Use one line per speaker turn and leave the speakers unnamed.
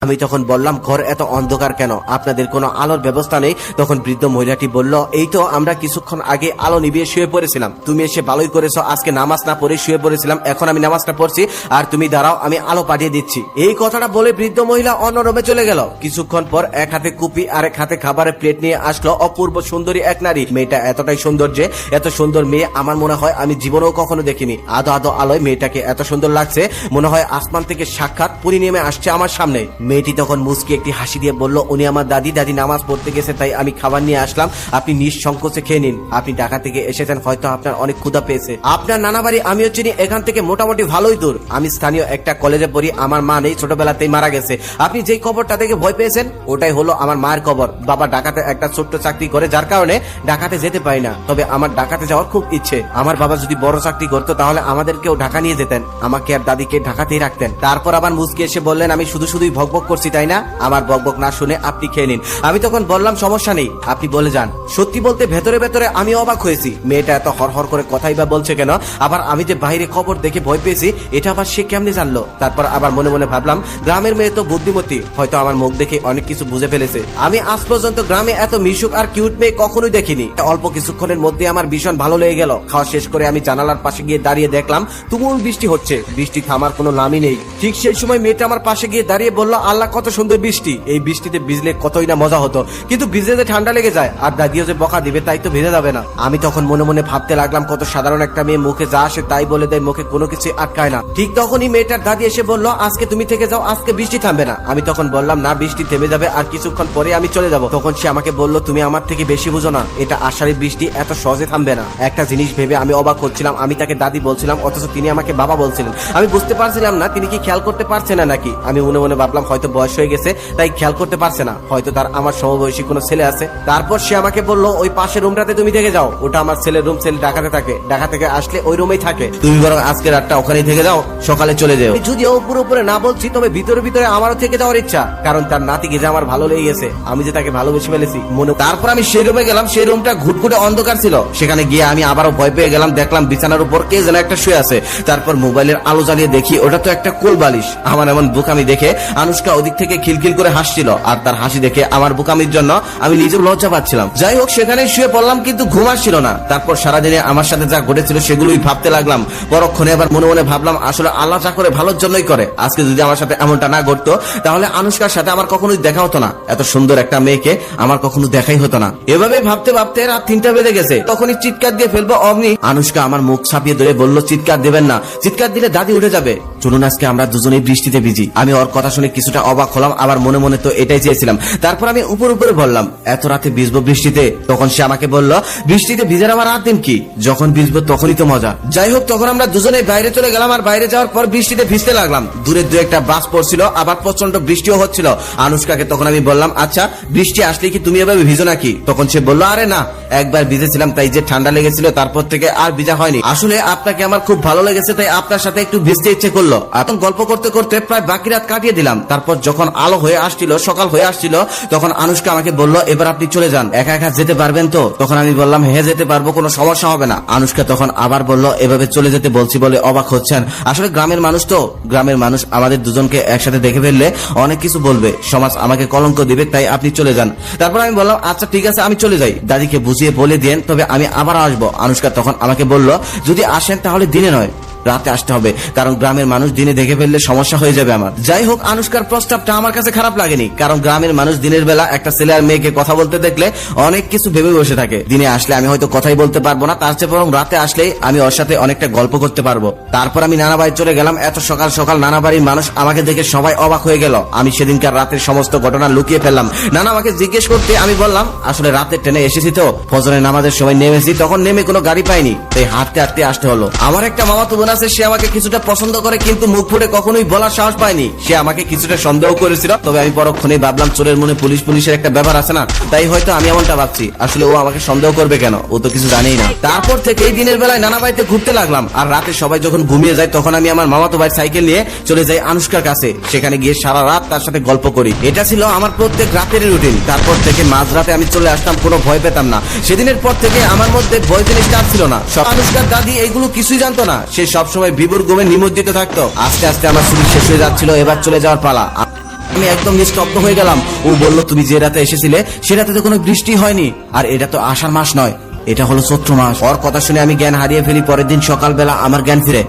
আমি তখন বললাম, ঘর এত অন্ধকার কেন, আপনাদের কোনো আলোর ব্যবস্থা নেই? তখন বৃদ্ধ মহিলাটি বলল, এই তো আমরা কিছুক্ষণ আগে আলো নিভিয়ে শুয়ে পড়েছিলাম, তুমি এসে ভালোই করেছো, আজকে নামাজ না পড়ে শুয়ে পড়েছিলাম, এখন আমি নামাজটা পড়ছি, আর তুমি দাঁড়াও আমি আলো পাঠিয়ে দিচ্ছি। এই কথাটা বলে বৃদ্ধ মহিলা অন্য রুমে চলে গেল। কিছুক্ষণ পর এক হাতে কুপি আর এক হাতে খাবারের প্লেট নিয়ে আসলো অপূর্ব সুন্দরী এক নারী। মেয়েটা এতটাই সুন্দর যে এত সুন্দর মেয়ে আমার মনে হয় আমি জীবনেও কখনো দেখিনি। আধো আধো আলোয় মেয়েটাকে এত সুন্দর লাগছে, মনে হয় আসমান থেকে সাক্ষাৎ পরি নেমে আসছে আমার সামনে। মেয়েটি তখন মুচকি একটি হাসি দিয়ে বলল, উনি আমার দাদি নামাজ পড়তে গেছে, তাই আমি খাবার নিয়ে আসলাম, আপনি নিঃসংকোচে খেয়ে নিন। আপনি ঢাকা থেকে এসেছেন, হয়তো আপনার অনেক ক্ষুধা পেয়েছে। আপনার নানা বাড়ি আমিও চিনি, এখান থেকে মোটামুটি ভালোই দূর। আমি স্থানীয় একটা কলেজে পড়ি, আমার মা নেই, ছোটবেলাতেই মারা গেছে। আপনি যেই কবরটা দেখে ভয় পেয়েছেন ওটাই হলো আমার মায়ের কবর। বাবা ঢাকাতে একটা ছোট্ট চাকরি করে, যার কারণে ঢাকাতে যেতে পারি না। তবে আমার ঢাকাতে যাওয়ার খুব ইচ্ছে। আমার বাবা যদি বড় চাকরি করতো তাহলে আমাদেরকেও ঢাকা নিয়ে যেতেন, আমাকে আর দাদিকে ঢাকাতেই রাখতেন। তারপর আবার মুচকি এসে বললেন, আমি শুধুই ভকভক করছি তাই না? আমার বকবক না শুনে আপনি খেয়ে নিন। আমি তখন বললাম, সমস্যা নেই, আপনি বলে যান। সত্যি বলতে ভেতরে ভেতরে আমি অবাক হয়েছি, মেয়েটা এত হরহর করে কথাই বা বলছে কেন? আবার আমি যে বাইরে খবর দেখে ভয় পেয়েছি এটা আবার সে কেমনে জানলো? তারপর আবার মনে মনে ভাবলাম, গ্রামের মেয়ে তো বুদ্ধিমতী, হয়তো আমার মুখ দেখে অনেক কিছু বুঝে ফেলেছে। আমি আজ পর্যন্ত গ্রামে এত মিশুক আর কিউট মেয়ে কখনোই দেখিনি। অল্প কিছুক্ষণের মধ্যে আমার ভীষণ ভালো লেগে গেল। খাওয়া শেষ করে আমি জানালার পাশে গিয়ে দাঁড়িয়ে দেখলাম তুমুল বৃষ্টি হচ্ছে। বৃষ্টি থামার কোনো নামই নেই। ঠিক সেই সময় মেয়েটা আমার পাশে গিয়ে দাঁড়িয়ে বলল, আল্লাহ কত সুন্দর বৃষ্টি, এই বৃষ্টিতে ভিজলে কতই না মজা হতো, কিন্তু ভিজলে যে ঠান্ডা লেগে যায়, আর দাদিও যে বকা দিবে তাই তো ভেজে যাবে না। আমি তখন মনে মনে ভাবতে লাগলাম, কত সাধারণ একটা মেয়ে, মুখে যা আসে তাই বলে দেয়, মুখে কোনো কিছু আটকায় না। ঠিক তখনই মেয়েটার দাদি এসে বলল, আজকে তুমি থেকে যাও, আজকে বৃষ্টি থামবে না। আমি তখন বললাম, না, বৃষ্টি থেমে যাবে, আর কিছুক্ষণ পরে আমি চলে যাব। তখন সে আমাকে বলল, তুমি আমার থেকে বেশি বুঝো না, এটা আষাঢ়ি বৃষ্টি, এত সহজে থামবে না। একটা জিনিস ভেবে আমি অবাক হচ্ছিলাম, আমি তাকে দাদি বলছিলাম অথচ তিনি আমাকে বাবা বলছিলেন। আমি বুঝতে পারছিলাম না তিনি কি খেয়াল করতে পারছে না নাকি। আমি মনে মনে ভাবলাম হয়তো বয়স হয়ে গেছে তাই খেয়াল করতে পারছে না, হয়তো তার আমার সমবয়সী কোনো ছেলে আছে। তারপর সে আমাকে বলল, ওই পাশের রুমটাতে তুমি থেকে যাও, ওটা আমার ছেলের রুম, ছেলে ঢাকাতে থাকে, ঢাকা থেকে আসলে ওই রুমেই থাকে, তুমি বরং আজকে রাতটা ওখানেই থেকে যাও, সকালে চলে যাও। যদিও উপরে না বলছি, তবে ভিতরে ভিতরে আমারও থেকে যাওয়ার ইচ্ছা, কারণ তার নাতিকে যে আমার ভালো লেগে গেছে, আমি যে তাকে ভালোবেসে ফেলেছি মনে। তারপর আমি সেই রুমে গেলাম, সেই রুমটা ঘুটঘুটে অন্ধকার ছিল। সেখানে গিয়ে আমি আবারও ভয় পেয়ে গেলাম, দেখলাম বিছানার উপর কে যেন একটা শুয়ে আছে। তারপর মোবাইলের আলো জ্বালিয়ে দেখি ওটা তো একটা কোল বালিশ। আমার এমন বুকামি দেখে আনুষ্কা ওদিক থেকে খিলখিল করে হাসছিল, আর তার হাসি দেখে আমার বুকামির জন্য আমি নিজেও লজ্জা পাচ্ছিলাম। যাই হোক, সেখানে শুয়ে পড়লাম, কিন্তু ঘুম আসছিল না। তারপর সারাদিনে আমার সাথে যা ঘটেছিল সেগুলোই ভাবতে লাগলাম। পরক্ষণে আবার মনে মনে ভাবলাম, আসলে আল্লাহ যা করে ভালোর জন্যই করে। আজকে যদি আমার সাথে এমনটা না ঘটতো তাহলে আনুষ্কার সাথে আমার কখনোই দেখা হতো না, এত সুন্দর একটা মেয়েকে আমার কখনো দেখাই হতো না। এভাবে ভাবতে ভাবতে রাত 3টা বেজে গেছে। তখনই চিৎকার দিয়ে ফেলবো অমনি আনুষ্কা আমার মুখ ছাপিয়ে ধরে বলল, চিৎকার দেবেন না, চিৎকার দিলে দাদি উঠে যাবে, চলুন আজকে আমরা দুজনেই বৃষ্টিতে ভিজি। আমি ওর কথা শুনে কিছুটা অবাক হলাম, আবার মনে মনে তো এটাই চেয়েছিলাম। তারপর আমি উপরে বললাম, এত রাতে ভিজবো বৃষ্টিতে? তখন সে আমাকে বলল, বৃষ্টিতে ভিজার আমার রাত দিন কি, যখন ভিজবো তখনই তো মজা। যাই হোক, তখন আমরা দুজনেই বাইরে চলে গেলাম, আর বাইরে যাওয়ার পর বৃষ্টিতে ভিজতে লাগলাম। দূরে দু একটা বাস পড়ছিল, আবার প্রচন্ড বৃষ্টিও হচ্ছিল। আনুষ্কাকে তখন আমি বললাম, আচ্ছা বৃষ্টি আসলে কি তুমি এভাবে ভিজো নাকি? তখন সে বলল, আরে না, একবার ভিজেছিলাম তাই যে ঠান্ডা লেগেছিল, তারপর থেকে আর ভিজা হয়নি। আসলে আপনাকে আমার খুব ভালো লেগেছে তাই আপনার সাথে একটু ভিজতে ইচ্ছে করলো। এখন গল্প করতে করতে প্রায় বাকি রাত কাটিয়ে দিলাম। তারপর যখন আলো হয়ে আসছিল, সকাল হয়ে আসছিল, তখন আনুষ্কা আমাকে বলল, এবার আপনি চলে যান, একা একা যেতে পারবেন তো? তখন আমি বললাম, হ্যাঁ যেতে পারবো, কোনো সমস্যা হবে না। আনুষ্কা তখন আবার বলল, এভাবে চলে যেতে বলছি বলে অবাক হচ্ছেন? আসলে গ্রামের মানুষ তো, গ্রামের মানুষ আমাদের দুজনকে একসাথে দেখে ফেললে অনেক কিছু বলবে, সমাজ আমাকে কলঙ্ক দিবে, তাই আপনি চলে যান। তারপর আমি বললাম, আচ্ছা ঠিক আছে, আমি চলে যাই, দাদিকে বুঝিয়ে বলে দেন, তবে আমি আবার আসবো। আনুষ্কা তখন আমাকে বলল, যদি আসেন তাহলে দিনে নয়, রাতে আসতে হবে, কারণ গ্রামের মানুষ দিনে দেখে ফেললে সমস্যা হয়ে যাবে আমার। যাই হোক, আনুষ্কার প্রস্তাবটা আমার কাছে খারাপ লাগেনি, কারণ গ্রামের মানুষ দিনের বেলা একটা ছেলে আর মেয়েকে কথা বলতে দেখলে অনেক কিছু ভেবে বসে থাকে। দিনে আসলে আমি হয়তো কথাই বলতে পারবো না, তার চেয়ে বরং রাতে আসলেই আমি ওর সাথে অনেকটা গল্প করতে পারবো। তারপর আমি নানা বাড়ি চলে গেলাম। এত সকাল সকাল নানা বাড়ির মানুষ আমাকে দেখে সবাই অবাক হয়ে গেল। আমি সেদিনকার রাতের সমস্ত ঘটনা লুকিয়ে ফেললাম। নানা আমাকে জিজ্ঞেস করতে আমি বললাম, আসলে রাতে ট্রেনে এসেছি তো, ফজরের নামাজের সময় নেমেছি, তখন নেমে কোনো গাড়ি পাইনি, তাই হাঁটতে হাঁটতে আসতে হলো। আমার একটা মামাতো বোন আছে, সে আমাকে কিছুটা পছন্দ করে, কিন্তু মুখ ফুটে কখনোই বলার সাহস পায়নি। সে আমাকে কিছুটা সন্দেহ করেছিল, তবে আমি পরক্ষণে ভাবলাম, চোরের মনে পুলিশের একটা ব্যাপার আছে না, তাই হয়তো আমি এমনটা ভাবছি। আসলে ও আমাকে সন্দেহ করবে কেন, ও তো কিছু জানেই না। তারপর থেকে এই দিনের বেলায় নানা বাড়িতে ঘুরতে লাগলাম, আর রাতে সবাই যখন ঘুমিয়ে যায় তখন আমি আমার মামাতো ভাই সাইকেল নিয়ে চলে যাই আনুষ্কার কাছে। সেখানে গিয়ে সারা রাত তার সাথে গল্প করি। এটা ছিল আমার প্রত্যেক রাতের রুটিন। তারপর থেকে মাঝরাতে আমি চলে আসতাম, কোনো ভয় পেতাম না। সেদিনের পর থেকে আমার মধ্যে ভয় জিনিসটা ছিল না। আনুষ্কার দাদি এইগুলো কিছুই জানতো না, সে সবসময় বিভোর ঘুমে নিমজ্জিত থাকতো। আস্তে আস্তে আমার ছুটি শেষ হয়ে যাচ্ছিল, এবার চলে যাওয়ার পালা। আমি একদম নিস্তব্ধ হয়ে গেলাম। ও বলল, তুমি যে রাতে এসেছিলে সে রাতে তো কোনো বৃষ্টি হয়নি, আর এটা তো আষাঢ় মাস নয়, এটা হলো চৈত্র মাস। ওর কথা শুনে আমি জ্ঞান হারিয়ে ফেলি। পরের দিন সকালবেলা আমার জ্ঞান ফিরে।